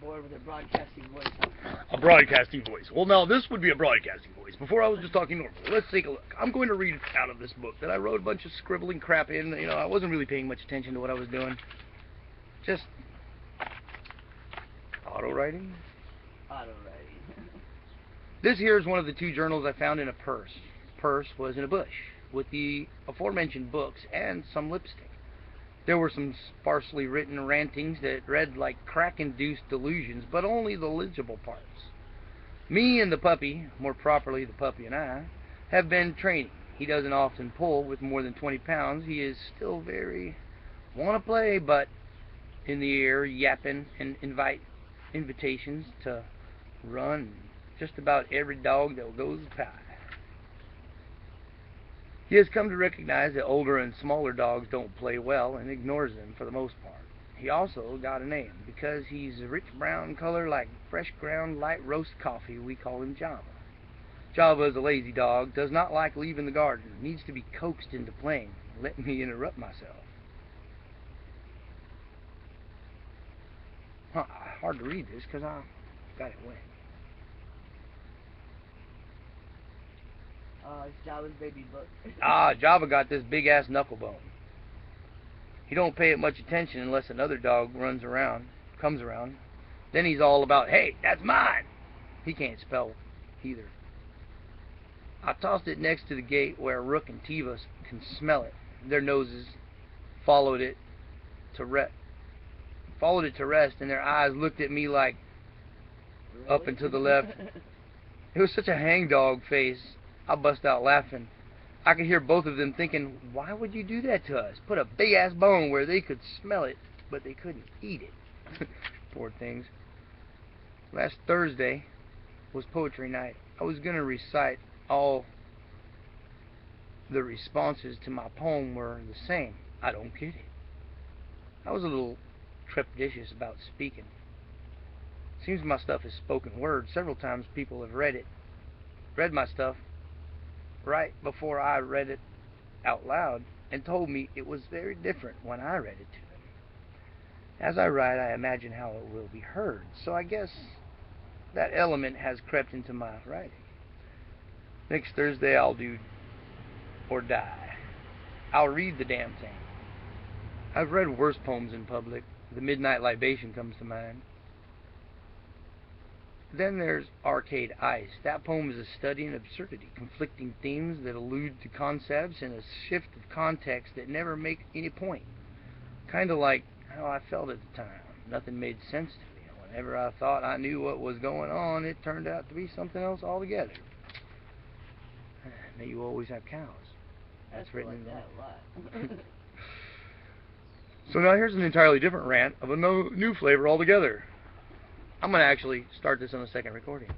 Boy with a broadcasting voice. A broadcasting voice. Well, now this would be a broadcasting voice. Before I was just talking normal. Let's take a look. I'm going to read out of this book that I wrote a bunch of scribbling crap in. You know, I wasn't really paying much attention to what I was doing. Just auto writing. Auto writing. This here is one of the two journals I found in a purse. Purse was in a bush with the aforementioned books and some lipstick. There were some sparsely written rantings that read like crack-induced delusions, but only the legible parts. Me and the puppy, more properly the puppy and I, have been training. He doesn't often pull with more than 20 pounds. He is still very wanna play, but in the air, yapping and invitations to run just about every dog that goes by. He has come to recognize that older and smaller dogs don't play well and ignores them for the most part. He also got a name because he's a rich brown color like fresh ground light roast coffee. We call him Java. Java is a lazy dog, does not like leaving the garden, needs to be coaxed into playing. Let me interrupt myself. Hard to read this because I got it wet. It's Java's baby book. Java got this big ass knuckle bone. He don't pay it much attention unless another dog comes around. Then he's all about, hey, that's mine. He can't spell either. I tossed it next to the gate where Rook and Tiva can smell it. Their noses followed it to rest, and their eyes looked at me like, Really? up and to the left. It was such a hangdog face. I bust out laughing. I could hear both of them thinking, why would you do that to us? Put a big-ass bone where they could smell it, but they couldn't eat it. Poor things. Last Thursday was poetry night. I was going to recite all the responses to my poem were the same. I don't get it. I was a little trepidatious about speaking. Seems my stuff is spoken word. Several times people have read my stuff right before I read it out loud and told me it was very different when I read it to them. As I write, I imagine how it will be heard, so I guess that element has crept into my writing. Next Thursday I'll do or die. I'll read the damn thing. I've read worse poems in public. The Midnight Libation comes to mind. Then there's Arcade Ice. That poem is a study in absurdity, conflicting themes that allude to concepts in a shift of context that never make any point. Kind of like how I felt at the time. Nothing made sense to me. Whenever I thought I knew what was going on, it turned out to be something else altogether. May you always have cows. That's written in that a lot. So now here's an entirely different rant of a new flavor altogether. I'm going to actually start this on a second recording.